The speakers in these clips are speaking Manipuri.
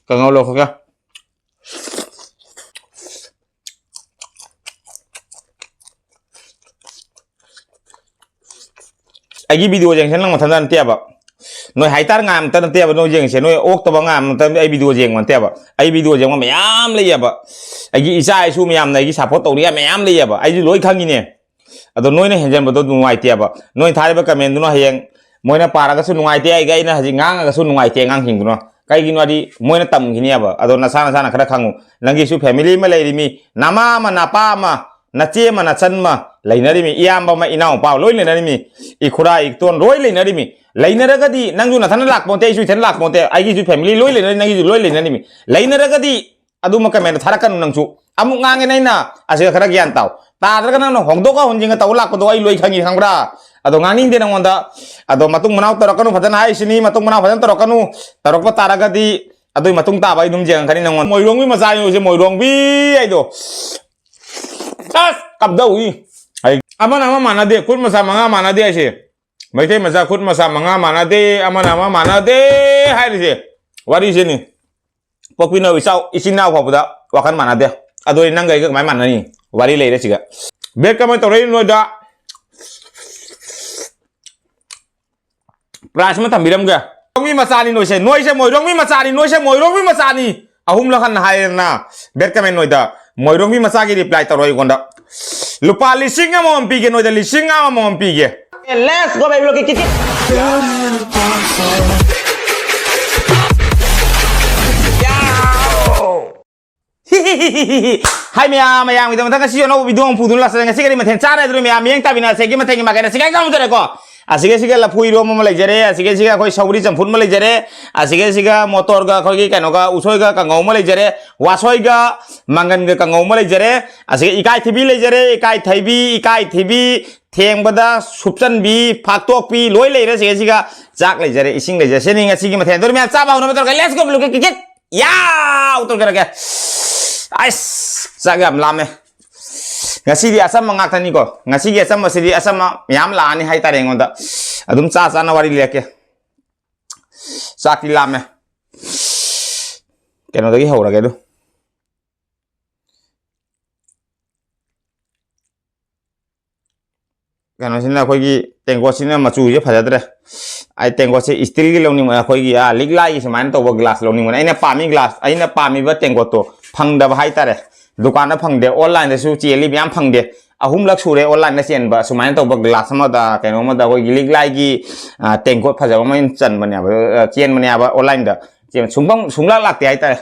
Kangau lo kya ai video jeng sen lang ma than tia ba noi hai tar ngam tan tia ba noi jeng sen noi ok ta ba ngam tan ai video jeng man tia ba ai video jeng ma mayam le ya ba ai isa ai su mayam nai gi support to ri mayam le ya ba ai loi khangi ne ado noi na henjan ba do nuai tia ba noi thai ba comment du no hayeng moina para ga su nuai tia ai ga ina haji ngang ga su nuai tia ngang hing du no kai gi no di moina tam gi ne ba ado na sana khara khangu nangi su family ma le ri mi nama ma na pa ma na che ma na chan ma lainari mi iyamba ma inau pa loi lainari mi ikhura ikton loi lainari mi lainara gadi nangju na thana lak ponte isu thana lak ponte ai gi family loi lainari nangi loi lainari mi lainara gadi adu ma comment tharakan nangchu amu ngange naina ase khara gyan taw ta daga nang hongdo ka honjinga taw lak ko ai loi khangi khangra ado ngani de nangwanda ado matung manau tarakanu phajana ai sini matung manau phajan tarakanu tarakpa taragadi adu matung ta bai dum jeng khani nangwan moirong bi macha yo se moirong bi ai do kapdawi ama nama mana de kut masa manga mana de ase maite masa kut masa manga mana de ama nama mana de hai ri se wari se ni pokpina wisau isina ko buda wakan mana de adoi nang gai ga mai mana ni wari le re siga be ka mai tore no da plasma thambiram ga mi masani no se moirong mi masani no se moirong mi masani ahum lakhan hai na be ka mai no da moirong mi masagi reply toroi gonda lupa lising amom pige no da lising amom pige let's go baby look kiki hai maya gitu mata kasi ono video ang pudun la sa ngasi kari mathen chara dru maya miyang tabina segi mathen ma kana sigai kam jare ko asige la phui ro mo lai jare asige khoi sauri champun mo lai jare asige motor ga khoi gi kano ga usoi ga kangau mo lai jare wasoi ga mangan ga kangau mo lai jare asige ikai thibi lai jare ikai thibi theng bada supchan bi phaktok pi loi lai re sige jak lai jare ising lai jare sening asige mathen dur mya cha ba no motor ga let's go look kiki ya utor ga ais sagam lame ngasi di asam mangak tani ko ngasi gi asam masidi asam yam la ani hai tare ngonda adum cha na wari leke sakti lame keno dagi hora ke do kano sina khoi gi tengko sina machu je phajadre ai tengko se steel gi loni ma khoi gi a ligla gi saman to bo glass loni ma aina pami glass aina pami ba tengko to phangda ba hai tare dukan na phangde online da su cheli byam phangde ahum lak sure online na chen ba sumain to ba glass ma da keno ma da khoi gi ligla gi tengko phajaba ma chan banya ba chen manya ba online da chen sunglak lak te hai tare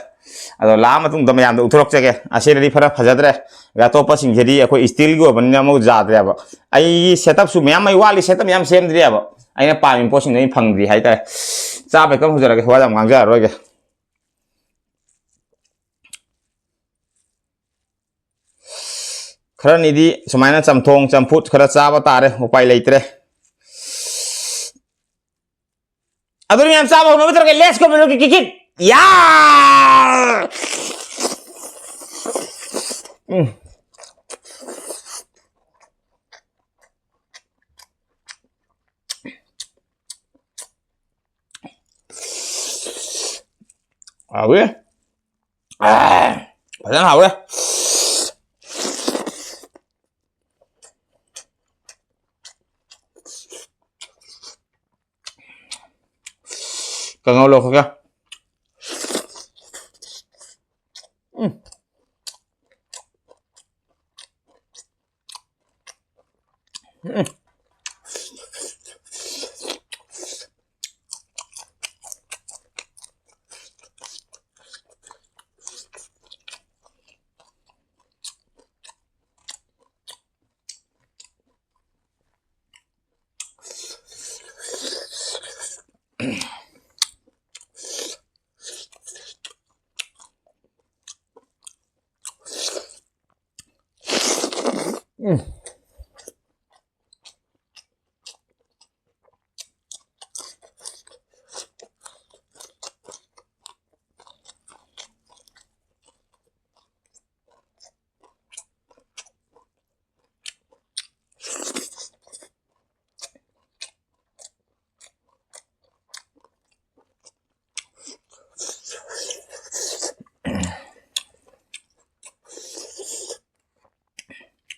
ado la ma tung da mayam da uthorok chege ase ri phara phajadre ga to pa sing jeri khoi steel go ban ma jadre ba ai setup su mayam mai wali setup yam sem dri ba aina pa min posing nei phangri hai tare cha ba kam hujara ge hwa jam ngang ja ro ge khara ni di sumaina chamthong champut khara cha ba tare upai leitre aduri yam cha ba no bitor ge let's go lo kiki ya 왜? phải hậu đấy cần ngâu luộc không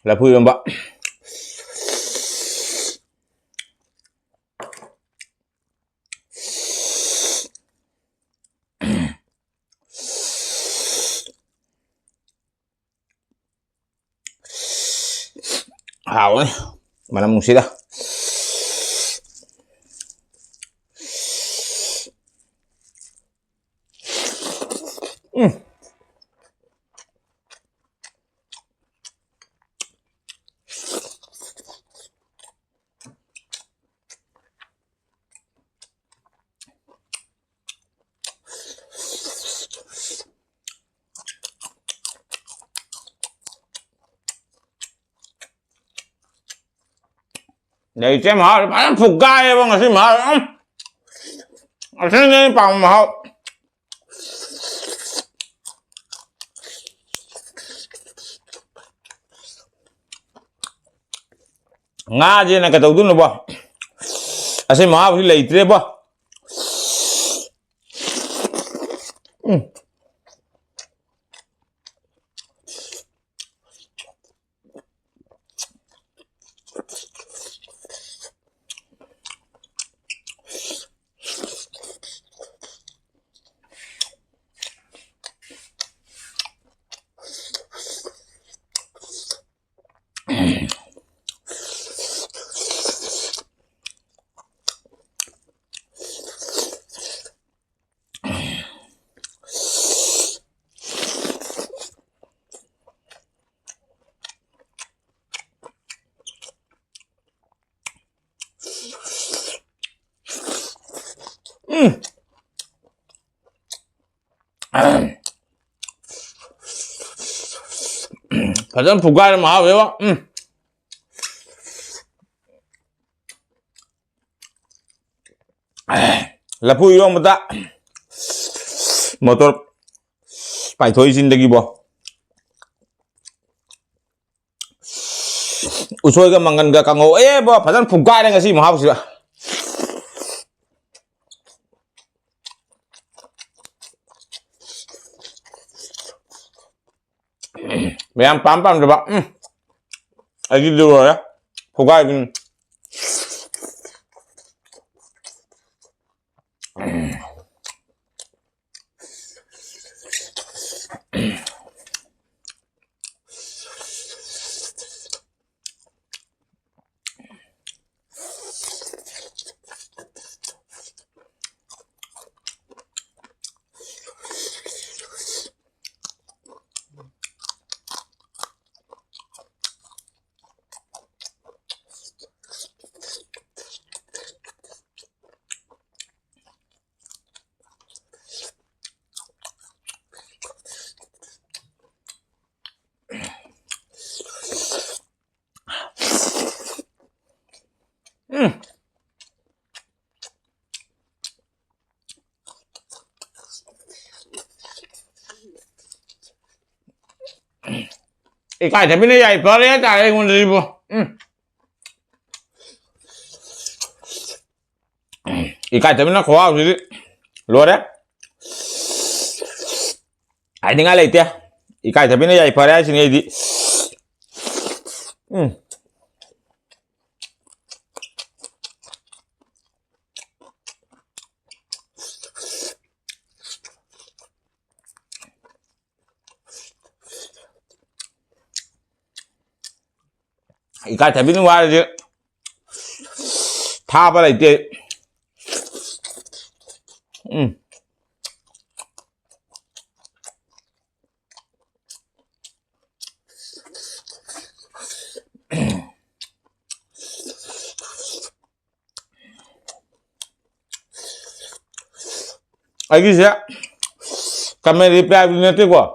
lafo iromba hawane manam nunsida Này xem họ bán phục gai bông là xem họ xem đây bằng mà họ nga je na ka tawdun no ba ase ma bi leitre ba Kadang fugai ma we ba la pui ro mata motor pai thoi zindagi bo usoi ga mangan ga kango bo phajan fugai na ngasi ma hausi Mày pam pam rồi bạn ai đi đâu rồi á không có ai cái thì bên này vậy có lẽ tại đây còn gì bu cái thì bên nó khó gì luôn đấy ai tiếng ai lấy tiền cái thì bên này vậy phải đấy xin cái gì cái thì bên ngoài chứ tha vào lấy tiền ai cái gì á camera repair bên này tiếc quá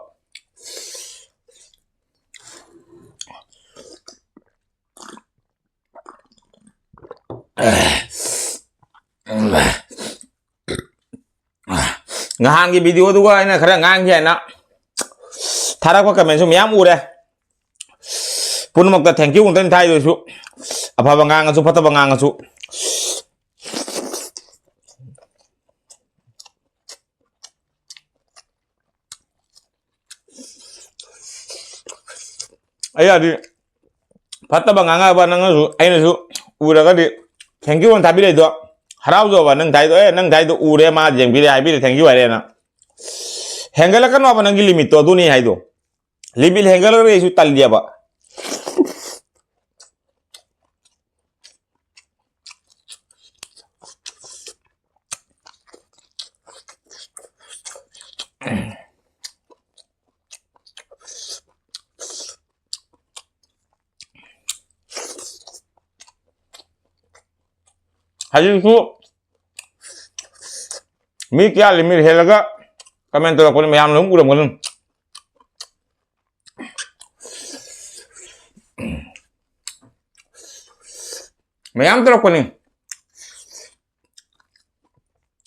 ngang cái video tu coi này khá ngang vậy nè thà có comment số miếng u đây pun một cái thank you untuk thay rồi su apa bangang su patah bangang su ấy là đi ꯐꯠꯇꯕ ꯉꯥꯡꯉꯕ ꯅꯪꯅꯁꯨ ꯑꯩꯅꯁꯨ ꯎꯔꯒꯗꯤ ꯊꯦꯡꯀ꯭ꯌꯨ ꯑꯅ ꯊꯥꯕꯤꯔꯛꯏꯗꯣ ꯍꯔꯥꯎꯖꯕ ꯅꯪ ꯊꯥꯏꯗꯣ ꯅꯪ ꯊꯥꯏꯗꯣ ꯎꯔꯦ ꯃꯥ ꯌꯦꯡꯕꯤꯔꯦ ꯍꯥꯏꯕꯤꯔꯦ ꯊꯦꯡꯀ꯭ꯌꯨ ꯍꯥꯏꯔꯦꯅ ꯍꯦꯟꯒꯠꯂꯛꯀꯅꯣꯕ ꯅꯪꯒꯤ ꯂꯤꯃꯤꯠꯇꯣ ꯑꯗꯨꯅꯤ ꯍꯥꯏꯗꯣ ꯂꯤꯃꯤꯠ ꯍꯦꯟꯒꯠꯂꯒꯗꯤ ꯑꯩꯁꯨ ꯇꯜꯂꯦꯕ ꯍꯧꯖꯤꯛꯁꯨ ꯃꯤ ꯀꯌꯥ ꯂꯤꯃꯤꯠ ꯍꯦꯜꯂꯒ ꯀꯃꯦꯟ ꯇꯧꯔꯛꯄꯅꯤ ꯃꯌꯥꯝ ꯑꯗꯨꯝ ꯎꯔꯝꯒꯅꯤ ꯃꯌꯥꯝ ꯇꯧꯔꯛꯄꯅꯤ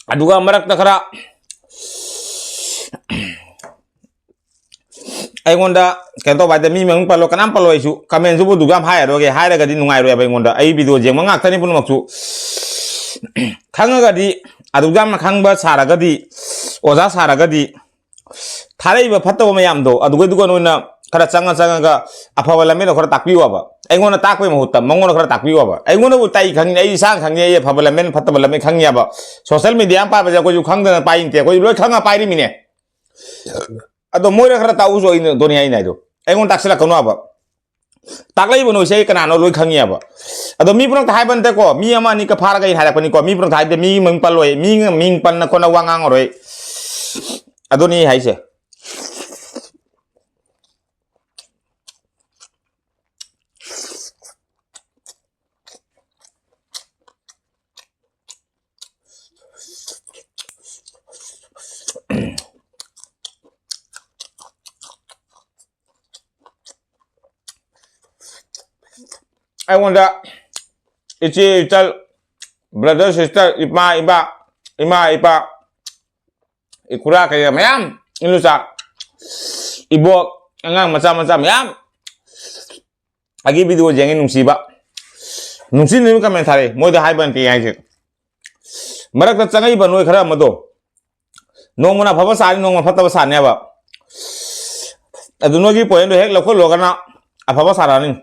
ꯑꯗꯨꯒ ꯃꯔꯛꯇ ꯈꯔ ꯑꯩꯉꯣꯟꯗ ꯀꯩꯅꯣ ꯇꯧꯕ ꯍꯥꯏꯇꯥꯔꯦ ꯃꯤ ꯃꯃꯤꯡ ꯄꯜꯂꯣ ꯀꯅꯥꯝ ꯄꯜꯂꯣ ꯑꯩꯁꯨ ꯀꯃꯦꯟꯁꯨꯕꯨ ꯑꯗꯨꯒ ꯌꯥꯝ ꯍꯥꯏꯔꯔꯣꯏꯒꯦ ꯍꯥꯏꯔꯒꯗꯤ ꯅꯨꯡꯉꯥꯏꯔꯣꯏꯕ ꯑꯩꯉꯣꯟꯗ ꯑꯩ ꯚꯤꯗꯤꯑꯣ ꯌꯦꯡꯕ ꯉꯥꯛꯇꯅꯤ ꯄꯨꯝꯅꯃꯛꯁꯨ ꯈꯪꯉꯒꯗꯤ ꯑꯗꯨꯛ ꯌꯥꯝꯅ ꯈꯪꯕ ꯁꯥꯔꯒꯗꯤ ꯑꯣꯖꯥ ꯁꯥꯔꯒꯗꯤ ꯊꯥꯔꯛꯏꯕ ꯐꯠꯇꯕ ꯃꯌꯥꯝꯗꯣ ꯑꯗꯨꯒ ꯅꯣꯏꯅ ꯈꯔ ꯆꯪꯉꯒ ꯑꯐꯕ ꯂꯝꯕꯤꯗ ꯈꯔ ꯇꯥꯛꯄꯤꯌꯣꯕ ꯑꯩꯉꯣꯟꯗ ꯇꯥꯛꯄꯒꯤ ꯃꯍꯨꯠꯇ ꯃꯉꯣꯟꯗ ꯈꯔ ꯇꯥꯛꯄꯤꯌꯣꯕ ꯑꯩꯉꯣꯟꯗꯕꯨ ꯇꯥꯏ ꯈꯪꯉꯤ ꯑꯩ ꯏꯁꯥꯅ ꯈꯪꯉꯤ ꯑꯩ ꯑꯐꯕ ꯂꯝꯕꯦꯟ ꯐꯠꯇꯕ ꯂꯝꯕꯦꯟ ꯈꯪꯉꯦꯕ ꯁꯣꯁꯤꯌꯦꯜ ꯃꯤꯗꯤꯌꯥ ꯑꯃ ꯄꯥꯏꯕꯁꯦ ꯑꯩꯈꯣꯏꯁꯨ ꯈꯪꯗꯅ ꯄꯥꯏꯅꯤꯡꯗꯦ ꯑꯩꯈꯣꯏ ꯂꯣꯏ ꯈꯪꯉ ꯄꯥꯏꯔꯤꯃꯤꯅꯦ ꯑꯗꯣ ꯃꯣꯏꯅ ꯈꯔ ꯇꯥꯛꯎꯁꯨ ꯑꯩꯅꯗꯣꯅꯤ ꯑꯩꯅ ꯍꯥꯏꯗꯣ ꯑꯩꯉꯣꯟꯗ ꯇꯥꯛꯁꯤꯜꯂꯛꯀꯅꯣꯕ ꯇꯥꯛꯂꯛꯏꯕ ꯅꯣꯏꯁꯦ ꯑꯩ ꯀꯅꯥꯅꯣ ꯂꯣꯏ ꯈꯪꯉꯦꯕ ꯑꯗꯣ ꯃꯤ ꯄꯨꯝꯅꯃꯛꯇ ꯍꯥꯏꯕ ꯅꯠꯇꯦꯀꯣ ꯃꯤ ꯑꯃ ꯑꯅꯤꯀ ꯐꯥꯔꯒ ꯑꯩ ꯍꯥꯏꯔꯛꯄꯅꯤꯀꯣ ꯃꯤ ꯄꯨꯝꯅꯃꯛꯇ ꯍꯥꯏꯗꯦ ꯃꯤ ꯃꯃꯤꯡ ꯄꯜꯂꯣꯏ ꯃꯤ ꯃꯤꯡ ꯄꯟꯅ ꯈꯣꯠꯅ ꯋꯥ ꯉꯥꯡꯉꯔꯣꯏ ꯑꯗꯨꯅꯤ ꯍꯥꯏꯁꯦ ꯑꯩꯉꯣꯟꯗ ꯏꯆꯦ ꯏꯆꯜ ꯕ꯭ꯔꯗꯔ ꯁꯤꯁꯇꯔ ꯏꯃꯥ ꯏꯄꯥ ꯏꯈꯨꯔꯥ ꯀꯩꯀꯥ ꯃꯌꯥꯝ ꯏꯅꯨꯆꯥ ꯏꯕꯣꯛ ꯑꯉꯥꯡ ꯃꯆꯥ ꯃꯌꯥꯝ ꯑꯩꯒꯤ ꯚꯤꯗꯤꯑꯣ ꯌꯦꯡꯉꯤ ꯅꯨꯡꯁꯤꯅꯕ ꯀꯃꯦꯟ ꯊꯥꯔꯛꯏ ꯃꯣꯏꯗ ꯍꯥꯏꯕ ꯅꯠꯇꯦ ꯍꯥꯏꯁꯦ ꯃꯔꯛꯇ ꯆꯪꯉꯛꯏꯕ ꯅꯣꯏ ꯈꯔ ꯑꯃꯗꯣ ꯅꯣꯡꯃꯅ ꯑꯐꯕ ꯁꯥꯅꯤ ꯅꯣꯡꯃ ꯐꯠꯇꯕ ꯁꯥꯅꯦꯕ ꯑꯗꯨ ꯅꯣꯏꯒꯤ ꯄꯣꯏꯟꯗꯣ ꯍꯦꯛ ꯂꯧꯈꯠꯂꯨꯔꯒꯅ ꯑꯐꯕ ꯁꯥꯔꯛꯑꯅꯤ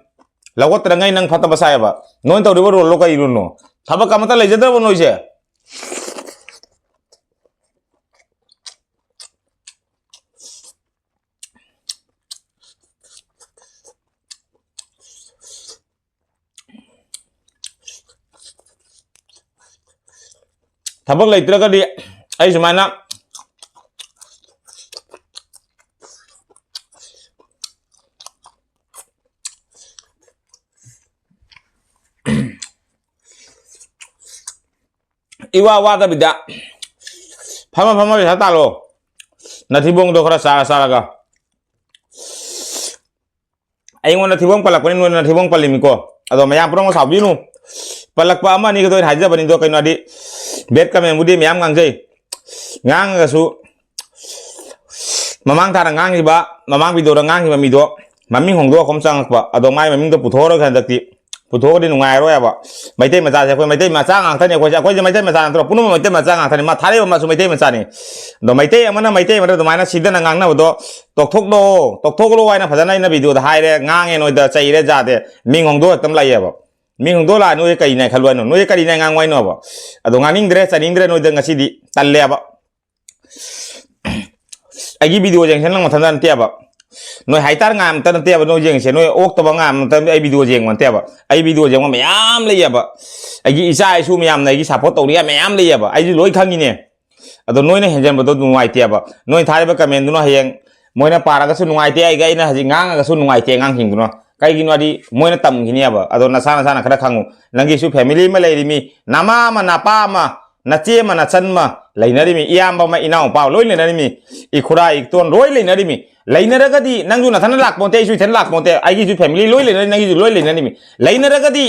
ꯂꯧꯈꯠꯇ꯭ꯔꯉꯩ ꯅꯪ ꯐꯠꯇꯕ ꯁꯥꯏꯌꯦꯕ ꯅꯣꯏꯅ ꯇꯧꯔꯤꯕ ꯔꯣꯜꯗꯣ ꯀꯩ ꯔꯣꯜꯅꯣ ꯊꯕꯛ ꯑꯃꯠꯇ ꯂꯩꯖꯗ꯭ꯔꯕ ꯅꯣꯏꯁꯦ ꯊꯕꯛ ꯂꯩꯇ꯭ꯔꯒꯗꯤ ꯑꯩ ꯁꯨꯃꯥꯏꯅ 이와 와답이다. 파마 왜 샀다로. 나 티봉도 그라 싸라가. ꯑꯩꯉꯣꯟꯗ ꯊꯤꯕꯣꯡ ꯄꯜꯂꯛꯄꯅꯤ ꯅꯣꯏꯅ ꯊꯤꯕꯣꯡ ꯄꯜꯂꯤꯃꯤꯀꯣ ꯑꯗꯣ ꯃꯌꯥꯝ ꯄꯨꯝꯅꯃꯛ ꯁꯥꯎꯕꯤꯅꯨ ꯄꯜꯂꯛꯄ ꯑꯃ ꯑꯅꯤꯒꯗꯣ ꯍꯥꯏꯖꯕꯅꯤꯗꯣ ꯀꯩꯅꯣꯗꯤ ꯕꯦꯠ ꯀꯃꯦꯟꯕꯨꯗꯤ ꯃꯌꯥꯝ ꯉꯥꯡꯖꯩ ꯉꯥꯡꯉꯒꯁꯨ ꯃꯃꯥꯡ ꯊꯥꯅ ꯉꯥꯡꯈꯤꯕ ꯃꯃꯥꯡ ꯚꯤꯗꯤꯑꯣꯗ ꯉꯥꯡꯈꯤꯕ ꯃꯤꯗꯣ ꯃꯃꯤꯡ ꯍꯣꯡꯗꯣꯛꯑ ꯆꯪꯉꯛꯄ ꯑꯗꯣ ꯃꯥꯏ ꯃꯃꯤꯡꯗꯣ ꯄꯨꯊꯣꯛꯑꯔꯣꯏ ꯍꯟꯗꯛꯇꯤ ꯄꯨꯊꯣꯛꯑꯗꯤ ꯅꯨꯡꯉꯥꯏꯔꯣꯏꯕ ꯃꯩꯇꯩ ꯃꯆꯥꯁꯦ ꯑꯩꯈꯣꯏ ꯃꯩꯇꯩ ꯃꯆꯥ ꯉꯥꯛꯇꯅꯤ ꯑꯩꯈꯣꯏꯁꯦ ꯃꯩꯇꯩ ꯃꯆꯥ ꯅꯠꯇ꯭ꯔꯣ ꯄꯨꯝꯅꯃꯛ ꯃꯩꯇꯩ ꯃꯆꯥ ꯉꯥꯛꯇꯅꯤ ꯃꯥ ꯊꯥꯔꯤꯕ ꯑꯃꯁꯨ ꯃꯩꯇꯩ ꯃꯆꯥꯅꯤ ꯑꯗꯣ ꯃꯩꯇꯩ ꯑꯃꯅ ꯑꯗꯨꯃꯥꯏꯅ ꯁꯤꯗꯅ ꯉꯥꯡꯅꯕꯗꯣ ꯇꯣꯛꯊꯣꯛꯂꯣ ꯍꯥꯏꯅ ꯐꯖꯅ ꯑꯩꯅ ꯚꯤꯗꯤꯑꯣꯗ ꯍꯥꯏꯔꯦ ꯉꯥꯡꯉꯦ ꯅꯣꯏꯗ ꯆꯩꯔꯦ ꯖꯥꯗꯦ ꯃꯤꯡ ꯍꯣꯡꯗꯣꯛꯑ ꯑꯗꯨꯝ ꯂꯩꯌꯦꯕ ꯃꯤꯡ ꯍꯣꯡꯗꯣꯛ ꯂꯥꯛꯑ ꯅꯣꯏ ꯀꯔꯤꯅ ꯈꯜꯂꯨ ꯍꯥꯏꯅꯣ ꯅꯣꯏ ꯀꯔꯤꯅ ꯉꯥꯡꯉꯨ ꯍꯥꯏꯅꯣꯕ ꯑꯗꯣ ꯉꯥꯡꯅꯤꯡꯗ꯭ꯔꯦ ꯆꯠꯅꯤꯡꯗ꯭ꯔꯦ ꯅꯣꯏꯗ ꯉꯁꯤꯗꯤ ꯇꯜꯂꯦꯕ ꯑꯩꯒꯤ ꯚꯤꯗꯤꯑꯣ ꯌꯦꯡꯁꯦ ꯅꯪ ꯃꯊꯟꯇ ꯅꯠꯇꯦꯕ ꯅꯣꯏ ꯍꯥꯏꯇꯥꯔ ꯉꯥꯏ ꯑꯝꯇ ꯅꯠꯇꯦꯕ ꯅꯣꯏ ꯌꯦꯡꯉꯤꯁꯦ ꯅꯣꯏ ꯑꯣꯛꯇꯕ ꯉꯥꯏ ꯑꯝꯇ ꯑꯩ ꯚꯤꯗꯤꯑꯣ ꯌꯦꯡꯕ ꯅꯠꯇꯦꯕ ꯑꯩ ꯚꯤꯗꯤꯑꯣ ꯌꯦꯡꯕ ꯃꯌꯥꯝ ꯂꯩꯌꯦꯕ ꯑꯩꯒꯤ ꯏꯆꯥ ꯏꯁꯨ ꯃꯌꯥꯝꯅ ꯑꯩꯒꯤ ꯁꯞꯄꯣꯔꯠ ꯇꯧꯔꯤꯉꯥꯏ ꯃꯌꯥꯝ ꯂꯩꯌꯦꯕ ꯑꯩꯁꯨ ꯂꯣꯏ ꯈꯪꯉꯤꯅꯦ ꯑꯗꯣ ꯅꯣꯏꯅ ꯍꯦꯟꯖꯟꯕꯗꯣ ꯅꯨꯡꯉꯥꯏꯇꯦꯕ ꯅꯣꯏ ꯊꯥꯔꯤꯕ ꯀꯃꯦꯟꯗꯨꯅ ꯍꯌꯦꯡ ꯃꯣꯏꯅ ꯄꯥꯔꯒꯁꯨ ꯅꯨꯡꯉꯥꯏꯇꯦ ꯑꯩꯅ ꯍꯧꯖꯤꯛ ꯉꯥꯡꯉꯒꯁꯨ ꯅꯨꯡꯉꯥꯏꯇꯦ ꯑꯉꯥꯡꯁꯤꯡꯗꯨꯅ ꯀꯩꯒꯤꯅꯣꯗꯤ ꯃꯣꯏꯅ ꯇꯝꯈꯤꯅꯦꯕ ꯑꯗꯣ ꯅꯁꯥꯅ ꯈꯔ ꯈꯪꯉꯨ ꯅꯪꯒꯤꯁꯨ ꯐꯦꯃꯤꯂꯤ ꯑꯃ ꯂꯩꯔꯤꯃꯤ ꯅꯃꯥ ꯑꯃ ꯅꯄꯥ ꯑꯃ ꯅꯆꯦ ꯑꯃ ꯅꯆꯟ ꯑꯃ ꯂꯩꯅꯔꯤꯃꯤ ꯏꯌꯥꯝꯕ ꯑꯃ ꯏꯅꯥꯎꯄꯥ ꯂꯣꯏ ꯂꯩꯅꯔꯤꯃꯤ ꯏꯈꯨꯔꯥ ꯏꯇꯣꯟ ꯂꯣꯏ ꯂꯩꯅꯔꯤꯃꯤ ꯂꯩꯅꯔꯒꯗꯤ ꯅꯪꯁꯨ ꯅꯊꯟꯗ ꯂꯥꯛꯄꯣꯟꯇꯦ ꯑꯩꯁꯨ ꯏꯊꯟꯗ ꯂꯥꯛꯄꯣꯟꯇꯦ ꯑꯩꯒꯤꯁꯨ ꯐꯦꯃꯤꯂꯤ ꯂꯣꯏ ꯂꯩꯅꯔꯤ ꯅꯪꯒꯤꯁꯨ ꯂꯣꯏ ꯂꯩꯅꯔꯤꯃꯤ ꯂꯩꯅꯔꯒꯗꯤ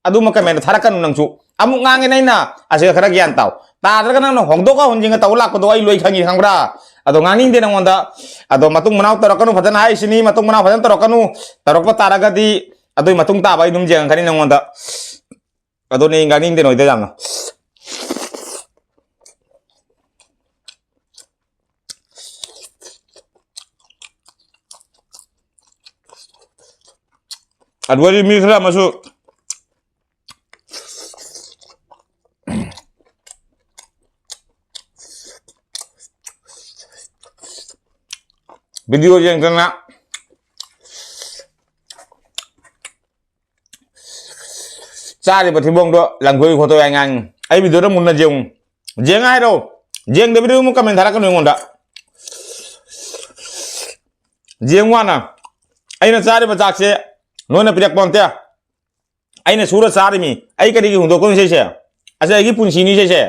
ꯑꯗꯨꯃ ꯀꯃꯦꯟꯗ ꯊꯥꯔꯛꯀꯅꯨ ꯅꯪꯁꯨ ꯑꯃꯨꯛ ꯉꯥꯡꯉꯦ ꯑꯩꯅ ꯑꯁꯤꯗ ꯈꯔ ꯒ꯭ꯌꯥꯟ ꯇꯥꯎ ꯇꯥꯗ꯭ꯔꯒ ꯅꯪꯅ ꯍꯣꯡꯗꯣꯛꯀ ꯍꯣꯟꯖꯤꯟꯒ ꯇꯧ ꯂꯥꯛꯄꯗꯣ ꯑꯩ ꯂꯣꯏ ꯈꯪꯉꯤ ꯈꯪꯕ꯭ꯔꯥ ꯑꯗꯣ ꯉꯥꯡꯅꯤꯡꯗꯦ ꯅꯪꯉꯣꯟꯗ ꯑꯗꯣ ꯃꯇꯨꯡ ꯃꯅꯥꯎ ꯇꯧꯔꯛꯀꯅꯨ ꯐꯖꯅ ꯍꯥꯏꯁꯤꯅꯤ ꯃꯇꯨꯡ ꯃꯅꯥꯎ ꯐꯖꯅ ꯇꯧꯔꯛꯀꯅꯨ ꯇꯧꯔꯛꯄ ꯇꯥꯔꯒꯗꯤ ꯑꯗꯨꯏ ꯃꯇꯨꯡ ꯇꯥꯕ ꯑꯩ ꯑꯗꯨꯝ ꯌꯦꯡꯉꯛꯀꯅꯤ ꯅꯪꯉꯣꯟꯗ ꯑꯗꯨꯅꯤ ꯉꯥꯡꯅꯤꯡꯗꯦ ꯅꯣꯏꯗ ꯌꯥꯝꯅ ꯑꯗꯨꯗꯤ ꯃꯤ ꯈꯔ ꯑꯃꯁꯨ ꯚꯤꯗꯤꯑꯣ ꯌꯦꯡꯗꯅ ꯆꯥꯔꯤꯕ ꯊꯤꯕꯣꯡꯗꯣ ꯂꯪꯊꯣꯛꯏ ꯈꯣꯠꯇꯣꯛꯏ ꯍꯥꯏ ꯉꯥꯡꯉꯤ ꯑꯩ ꯚꯤꯗꯤꯑꯣꯗ ꯃꯨꯟꯅ ꯌꯦꯡꯉꯨ ꯌꯦꯡꯉ ꯍꯥꯏꯔꯣ ꯌꯦꯡꯗꯕꯤꯗ ꯑꯃꯨꯛ ꯀꯃꯦꯟ ꯊꯥꯔꯛꯀꯅꯨ ꯑꯩꯉꯣꯟꯗ ꯌꯦꯡꯉꯨ ꯍꯥꯟꯅ ꯑꯩꯅ ꯆꯥꯔꯤꯕ ꯆꯥꯛꯁꯦ ꯅꯣꯏꯅ ꯄꯤꯔꯛꯄ ꯅꯠꯇꯦ ꯑꯩꯅ ꯁꯨꯔ ꯆꯥꯔꯤꯃꯤ ꯑꯩ ꯀꯔꯤꯒꯤ ꯍꯨꯟꯗꯣꯛꯀꯅꯤ ꯁꯤꯁꯦ ꯑꯁꯤ ꯑꯩꯒꯤ ꯄꯨꯟꯁꯤꯅꯤ ꯁꯤꯁꯦ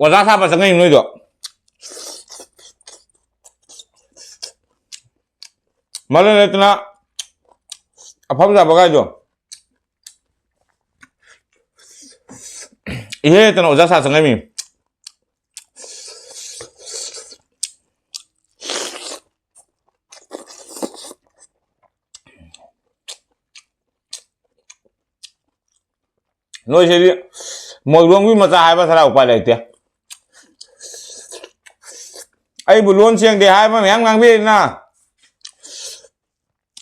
ꯑꯣꯖꯥ ꯁꯥꯕ ꯆꯪꯉꯛꯏ ꯅꯣꯏꯗꯣ ꯃꯔꯝ ꯂꯩꯇꯅ ꯑꯐꯕ ꯁꯥꯕ ꯒꯥꯏꯗꯣ 이해 했던 오자 사성님이 너희들이 뭐 이런 거 맞아 해봐 살아 오빠 될 때. 아이 물론 지금 대 하면 양강비나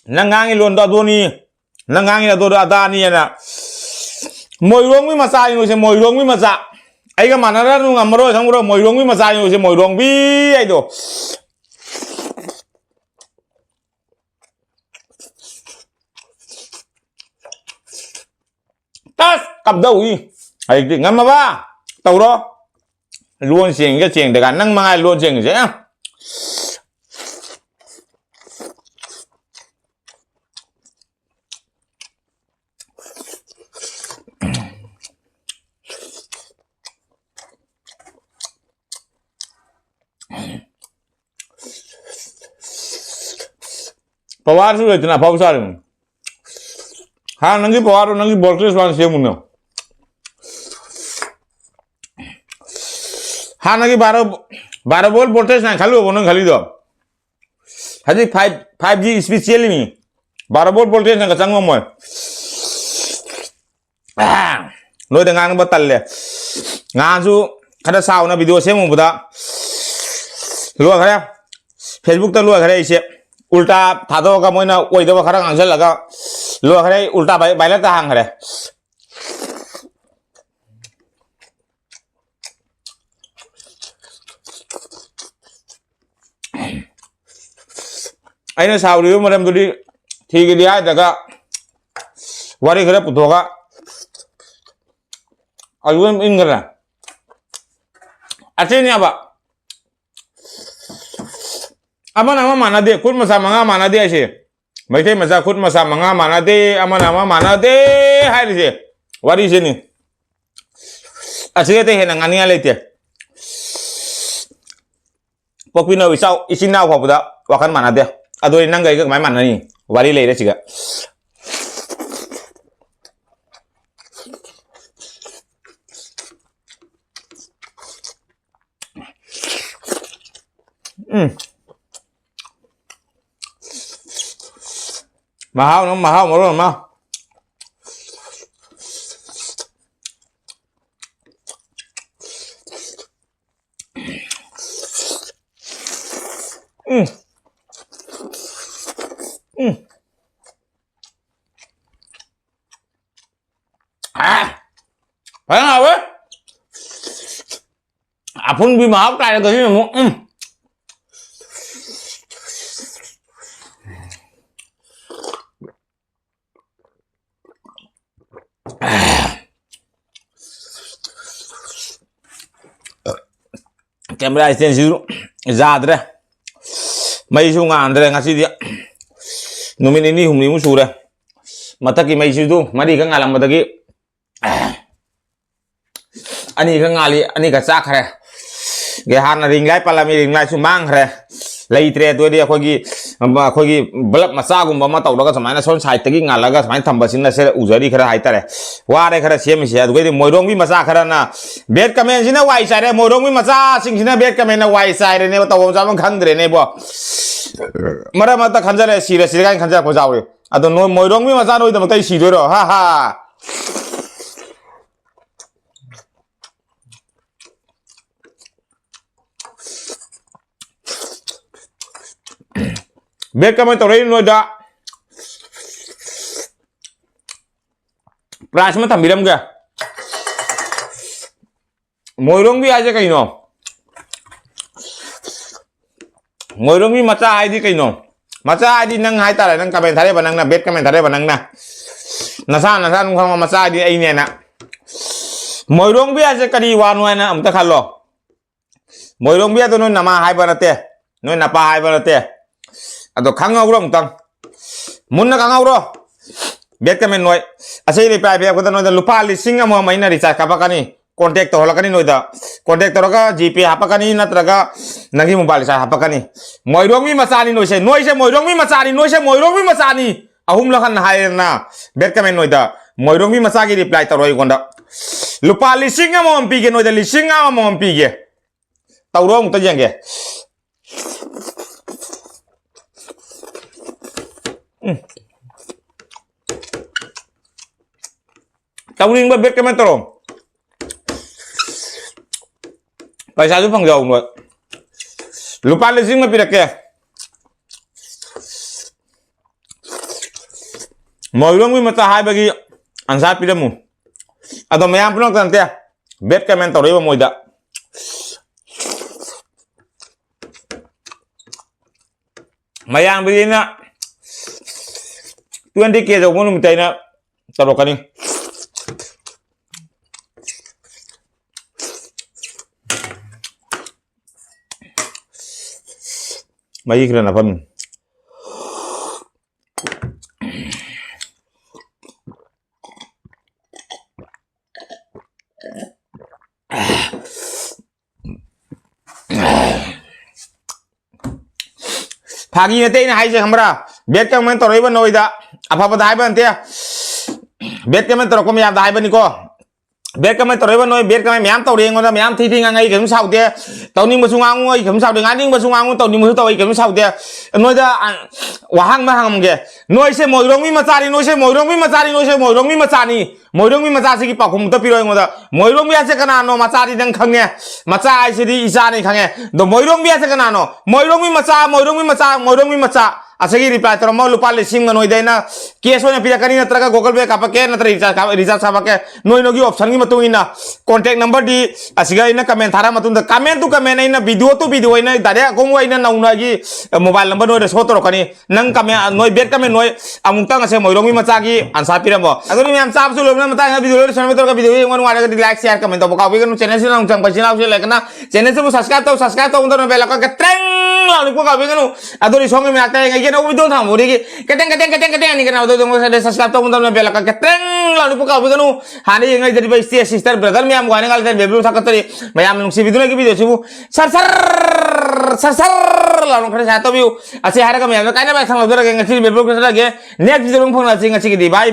난강이 론다 돈이 난강이라 돈다 다니나 뭐 이런 거 맞아 이거지 뭐 이런 거 맞아 아이가 만나라는 거 아무로 상으로 뭐 이런 거 맞아 이거지 뭐 이런 비 아이도 tas cặp đầu đi ấy thì ngắm mà ba tàu đó luôn xiềng cái xiềng để cả năng mang ai luôn xiềng dễ pawar sudah itu napa besar ha nanti pawar nanti bolkes ban siapa punya ha nanti baru bol bolkes nang khalu bonang khali do hadi 5G special ini baru bol bolkes nang kacang momoy noi dengan batal le ngaju kada sao na video semu buda lu khare Facebook ta lu khare ise ulta thado ka moina oi da khara ngangsel laga lu khare ulta baila ta hang khare aina sauri maram dudi thik dia daga wari khare putoga ayun ingara achenya ba ama nama mana de khud masa manga mana de ase maithai macha khud masa manga mana de ama nama mana de hai ri se wari se ni ase te hena ngani ale te pokpina wisau isina ko buda wakan mana de adoi nang gai ga mai mana ni wari le re siga mahal nó mahal một rồi mà phải không nào ấy phun bị mahal cái cái gì mà camera extension zadre mai su ngandre ngasi dia numin ini humni mu sura mataki mai su du mari ka ngalam mataki ani ka ngali ani ka chak khare ge han ring lai palami ring lai su mang khare leitre to dia khogi bulb macha gum ma taw daga samaina son side tagi ngalaga samaina thambasina se ujari khara haitare ware khara sem se adu ge moirong bi macha khara na bed comment sina wai sare moirong bi macha sing sina bed comment na wai sare ne taw jam khangdre ne bo mara mata khanjare sire sire kan khanja ko jawre adu no moirong bi macha noi da tai si do ro ha ha เบ็ดก็ไม่ตัวนี้หน่วยดะปลาสมันทำบิดมแกมวยร้องวิอาจจะกันเนาะมวยร้องวิมาจ้าไอ้ดีกันเนาะมาจ้าไอ้ดีนั่งหายตาเลยนั่งกับเป็นทะเลบ้านนั่งนะเบ็ดก็เป็นทะเลบ้านนั่งนะนาซานุ่งข้างมาจ้าไอ้ดีไอ้เนี่ยนะมวยร้องวิอาจจะกันดีวานไว้นะผมจะขัดหรอมวยร้องวิอาตัวนู้นน่ะมาหายไปนะเต้นู้นน่ะปลาหายไปนะเต้อะตัวขังเอาหรอมึงตั้งมุนน่ะขังเอาหรอเบ็ดก็เป็นหน่วยอาศัยรีบไปเบียร์ก็ต้องหน่วยแต่ลูกป้าลิซิงก์มาไม่น่าดีใจกับปากกันนี่contact to halakani noida contact to ka gp hapakani natraga nangi mobile sa hapakani moirong mi masani noise moirong mi masani ahum lakan hairna berkamen noida moirong mi masagi reply to roi gonda lupa lising mo ampige noida lising mo ampige tawrong to jenge tawring ba berkamen to पैसा जो फंग जाऊंगा लुपा लिसिंग में पिरक के मोइरोंग भी मचा हाय बगी अंसार पिरमु अदो मैं आप लोग जानते हैं बेट का मैं तो रेव मोइदा मैं यहाँ भी ना 20K जो कौन मिलता है ना चलो करें Mai kira apa min? Pagi nanti ini hai sih hamra. Bet kau main toroi ban noida. Apa dah hai ban tiya? Bet kau main torok kau miam dah hai ban niko. Bet kau main toroi ban noi. Bet kau main miam toroi ngoda miam thi ngangai kau misal tiya. Tau ni masuk angu, kau misal dengan ni masuk angu. Tau ni masuk tau kau misal tiya. Noida wahang mahang mungkin. Noi se moirong mi macari, noi se moirong mi macari, noi se moirong mi macani. Moirong mi macari ki pakum tu piroi ngoda. Moirong mi aja kena no macari deng khangnya. Macai sih di isa ni khangnya. Do moirong mi aja kena no. Moirong mi maca, moirong mi maca, moirong mi maca. Asal reply terus mau lupa lising menoi dana. Kiasnya pilih kani na teraka Google Pay apa ke na recharge apa ke. Noi nogi option ni matung ina. Contact number di asiga ina comment thara matung da comment tu comment ina video tu video ina dari aku mau ina naung lagi mobile number noi resho terus kani. Nang comment noi bet comment noi amung tang asal moirong mi maca ki ansar piram bo. Agar ni am sab sulur na mata video ni sama terus video yang mau ada di like share comment tu kau bikin channel sih nang jang pasti nang sih like na channel sih subscribe tu untuk bel icon ke treng lalu kau bikin nu. Agar di song ni ada yang no video tham buri ki keteng ni kana do dong sa subscribe to mundam bela ka keteng la ni puka biganu hani ngai jadi bai sister brother mi am gane gal beblu thakatri mayam nung si video ki video sibu sar la nung khare sa to view ase hara ka mi am kaina ba sang lo dora ke ngasi beblu ka sa ge next video nung phone la singa chi ki bye bye